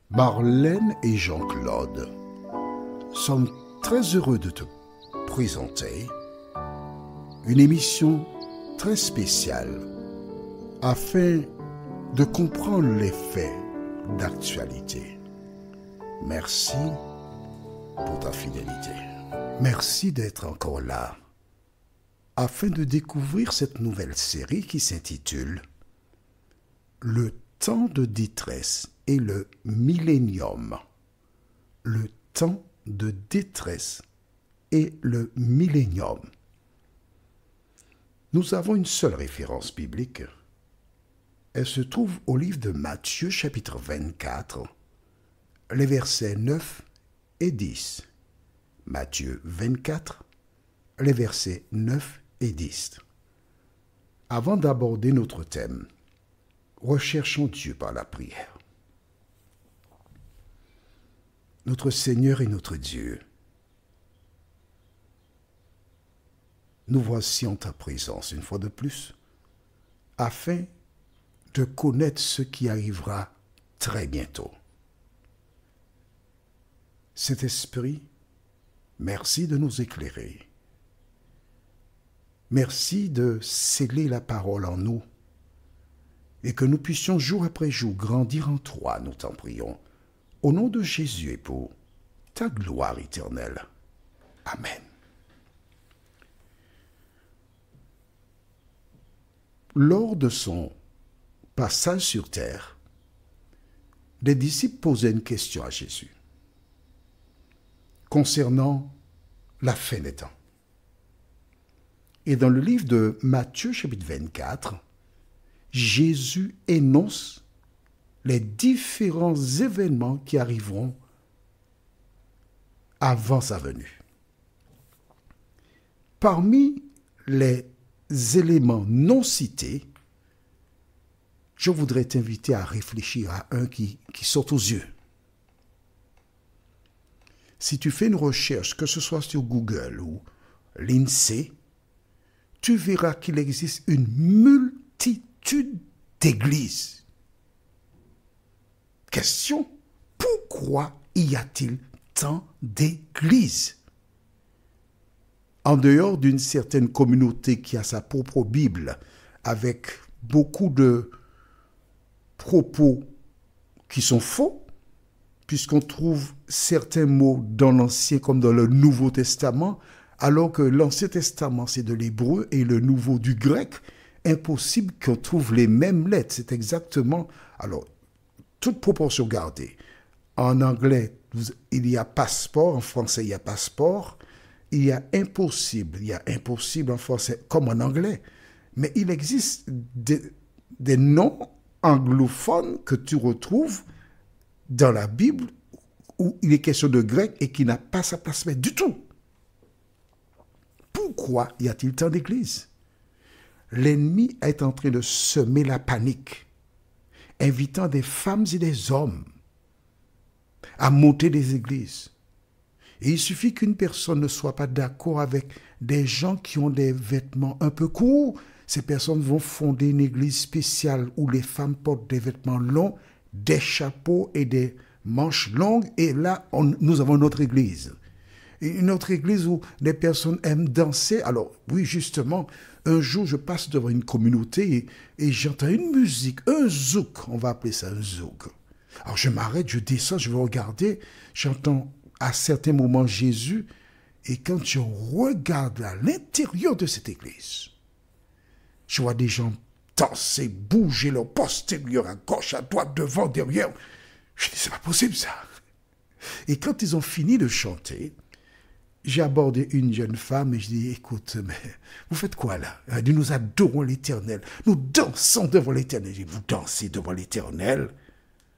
Marlène et Jean-Claude sommes très heureux de te présenter une émission très spéciale afin de comprendre les faits d'actualité. Merci pour ta fidélité. Merci d'être encore là afin de découvrir cette nouvelle série qui s'intitule Le temps de détresse et le millénium. Le temps de détresse et le millénium. Nous avons une seule référence biblique. Elle se trouve au livre de Matthieu chapitre 24, les versets 9 et 10. Matthieu 24, les versets 9 et 10. Avant d'aborder notre thème, recherchons Dieu par la prière. Notre Seigneur et notre Dieu, nous voici en ta présence une fois de plus, afin de connaître ce qui arrivera très bientôt. Cet esprit, merci de nous éclairer. Merci de sceller la parole en nous et que nous puissions jour après jour grandir en toi, nous t'en prions. Au nom de Jésus et pour ta gloire éternelle. Amen. Lors de son passage sur terre, les disciples posaient une question à Jésus concernant la fin des temps. Et dans le livre de Matthieu chapitre 24, Jésus énonce les différents événements qui arriveront avant sa venue. Parmi les éléments non cités, je voudrais t'inviter à réfléchir à un qui saute aux yeux. Si tu fais une recherche, que ce soit sur Google ou l'INSEE, tu verras qu'il existe une multitude d'églises. Question, pourquoi y a-t-il tant d'églises? En dehors d'une certaine communauté qui a sa propre Bible, avec beaucoup de propos qui sont faux, puisqu'on trouve certains mots dans l'Ancien comme dans le Nouveau Testament, alors que l'Ancien Testament c'est de l'hébreu et le Nouveau du grec, impossible qu'on trouve les mêmes lettres. C'est exactement... Alors, toute proportion gardée. En anglais, il y a passeport, en français, il y a passeport. Il y a impossible en français comme en anglais. Mais il existe des noms anglophones que tu retrouves dans la Bible où il est question de grec et qui n'a pas sa place du tout. Pourquoi y a-t-il tant d'églises? L'ennemi est en train de semer la panique, invitant des femmes et des hommes à monter des églises. Et il suffit qu'une personne ne soit pas d'accord avec des gens qui ont des vêtements un peu courts. Ces personnes vont fonder une église spéciale où les femmes portent des vêtements longs, des chapeaux et des manches longues. Et là, nous avons notre église. Une autre église où les personnes aiment danser. Alors, oui, justement, un jour, je passe devant une communauté et j'entends une musique, un zouk, on va appeler ça un zouk. Alors, je m'arrête, je descends, je vais regarder, j'entends à certains moments Jésus, et quand je regarde à l'intérieur de cette église, je vois des gens danser, bouger leur postérieur à gauche, à droite, devant, derrière. Je dis, c'est pas possible ça. Et quand ils ont fini de chanter, j'ai abordé une jeune femme et je dis, écoute, mais vous faites quoi là? Elle dit, nous adorons l'Éternel. Nous dansons devant l'Éternel. Je dis, vous dansez devant l'Éternel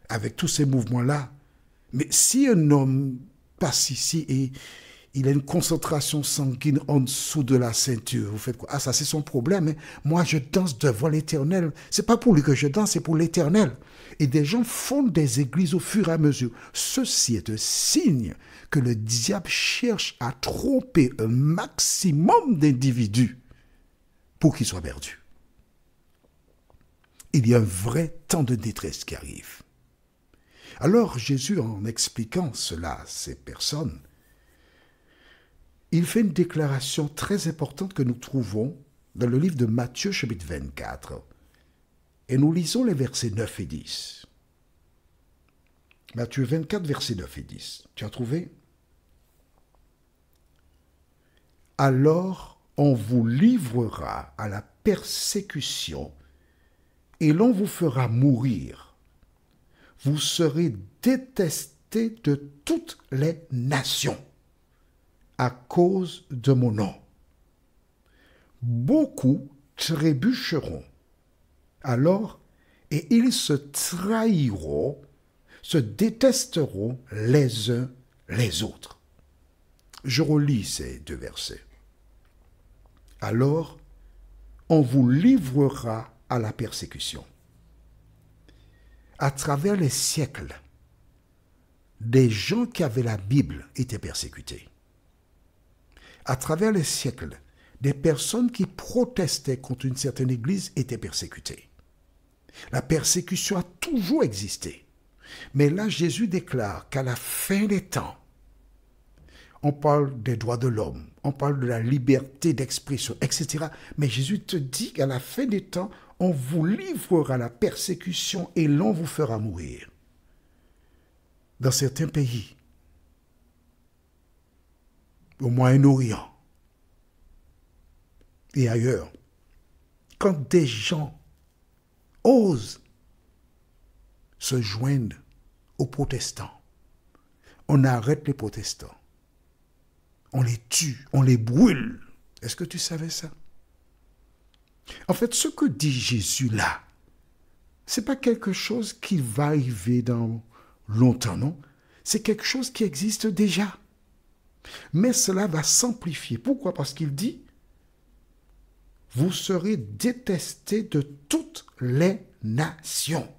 avec tous ces mouvements-là? Mais si un homme passe ici et il a une concentration sanguine en dessous de la ceinture, vous faites quoi? Ah, ça c'est son problème. Hein? Moi, je danse devant l'Éternel. C'est pas pour lui que je danse, c'est pour l'Éternel. Et des gens fondent des églises au fur et à mesure. Ceci est un signe que le diable cherche à tromper un maximum d'individus pour qu'ils soient perdus. Il y a un vrai temps de détresse qui arrive. Alors Jésus, en expliquant cela à ces personnes, il fait une déclaration très importante que nous trouvons dans le livre de Matthieu, chapitre 24. Et nous lisons les versets 9 et 10. Matthieu 24, versets 9 et 10. Tu as trouvé? Alors on vous livrera à la persécution et l'on vous fera mourir. Vous serez détestés de toutes les nations à cause de mon nom. Beaucoup trébucheront alors et ils se trahiront, se détesteront les uns les autres. Je relis ces deux versets. Alors, on vous livrera à la persécution. À travers les siècles, des gens qui avaient la Bible étaient persécutés. À travers les siècles, des personnes qui protestaient contre une certaine église étaient persécutées. La persécution a toujours existé. Mais là, Jésus déclare qu'à la fin des temps, on parle des droits de l'homme, on parle de la liberté d'expression, etc. Mais Jésus te dit qu'à la fin des temps, on vous livrera à la persécution et l'on vous fera mourir. Dans certains pays, au Moyen-Orient et ailleurs, quand des gens osent se joindre aux protestants, on arrête les protestants. On les tue, on les brûle. Est-ce que tu savais ça? En fait, ce que dit Jésus là, ce n'est pas quelque chose qui va arriver dans longtemps, non? C'est quelque chose qui existe déjà. Mais cela va s'amplifier. Pourquoi? Parce qu'il dit, vous serez détestés de toutes les nations.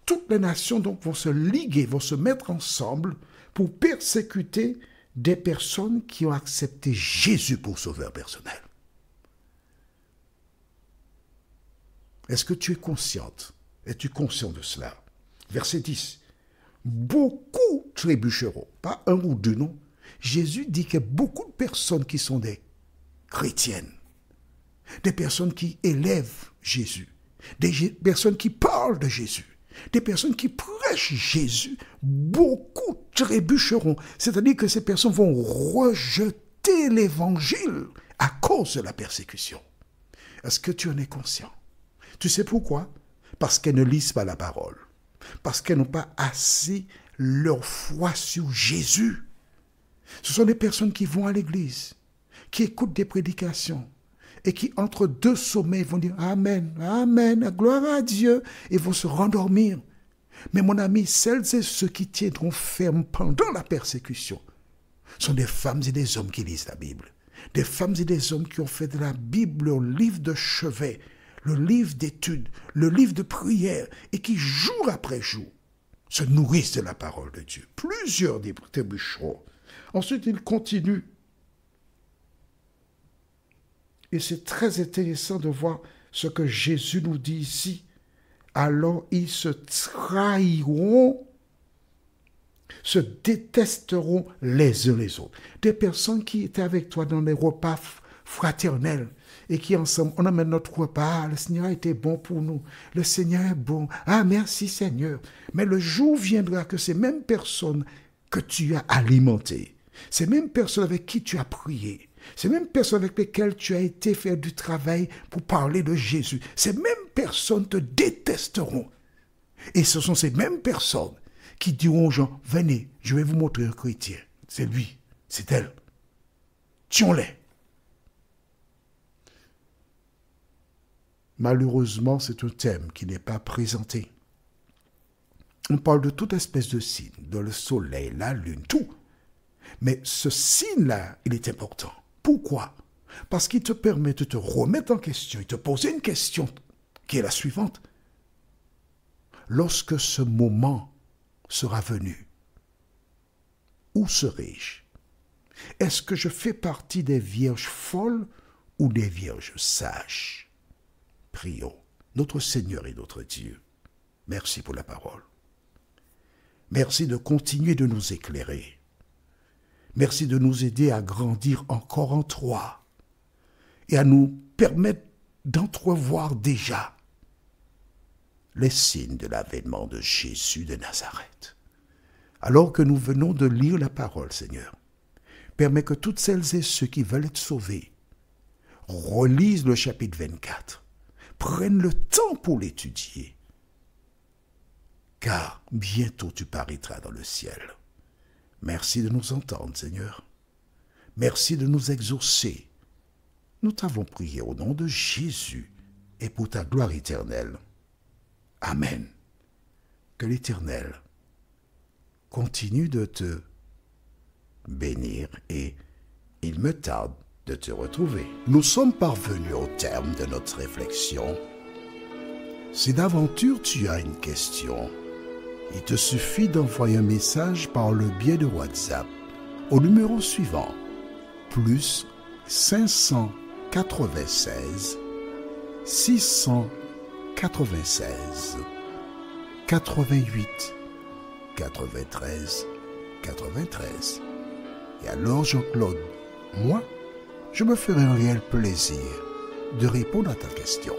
Toutes les nations donc vont se liguer, vont se mettre ensemble pour persécuter des personnes qui ont accepté Jésus pour sauveur personnel. Est-ce que tu es consciente? Es-tu conscient de cela? Verset 10. Beaucoup trébucheront. Pas un ou deux, non. Jésus dit qu'il y a beaucoup de personnes qui sont des chrétiennes. Des personnes qui élèvent Jésus. Des personnes qui parlent de Jésus. Des personnes qui prêchent Jésus, beaucoup trébucheront. C'est-à-dire que ces personnes vont rejeter l'évangile à cause de la persécution. Est-ce que tu en es conscient? Tu sais pourquoi? Parce qu'elles ne lisent pas la parole. Parce qu'elles n'ont pas assis leur foi sur Jésus. Ce sont des personnes qui vont à l'église, qui écoutent des prédications, et qui, entre deux sommets, vont dire « Amen, Amen, gloire à Dieu » et vont se rendormir. Mais mon ami, celles et ceux qui tiendront ferme pendant la persécution sont des femmes et des hommes qui lisent la Bible. Des femmes et des hommes qui ont fait de la Bible leur livre de chevet, le livre d'études, le livre de prière, et qui, jour après jour, se nourrissent de la parole de Dieu. Plusieurs trébucheront. Ensuite, il continue. Et c'est très intéressant de voir ce que Jésus nous dit ici. Alors ils se trahiront, se détesteront les uns les autres. Des personnes qui étaient avec toi dans les repas fraternels et qui ensemble, on amène notre repas. Ah, le Seigneur a été bon pour nous. Le Seigneur est bon. Ah, merci Seigneur. Mais le jour viendra que ces mêmes personnes que tu as alimentées, ces mêmes personnes avec qui tu as prié, ces mêmes personnes avec lesquelles tu as été faire du travail pour parler de Jésus, ces mêmes personnes te détesteront. Et ce sont ces mêmes personnes qui diront aux gens, venez, je vais vous montrer un chrétien. C'est lui, c'est elle. Tuons-les. Malheureusement, c'est un thème qui n'est pas présenté. On parle de toute espèce de signe, de le soleil, la lune, tout. Mais ce signe-là, il est important. Pourquoi? Parce qu'il te permet de te remettre en question et te poser une question qui est la suivante. Lorsque ce moment sera venu, où serai-je? Est-ce que je fais partie des vierges folles ou des vierges sages? Prions. Notre Seigneur et notre Dieu, merci pour la parole. Merci de continuer de nous éclairer. Merci de nous aider à grandir encore en toi et à nous permettre d'entrevoir déjà les signes de l'avènement de Jésus de Nazareth. Alors que nous venons de lire la parole, Seigneur, permets que toutes celles et ceux qui veulent être sauvés relisent le chapitre 24, prennent le temps pour l'étudier, car bientôt tu paraîtras dans le ciel. Merci de nous entendre, Seigneur. Merci de nous exaucer. Nous t'avons prié au nom de Jésus et pour ta gloire éternelle. Amen. Que l'Éternel continue de te bénir et il me tarde de te retrouver. Nous sommes parvenus au terme de notre réflexion. Si d'aventure tu as une question, il te suffit d'envoyer un message par le biais de WhatsApp au numéro suivant, plus 596 696 88 93 93. Et alors Jean-Claude, moi, je me ferai un réel plaisir de répondre à ta question.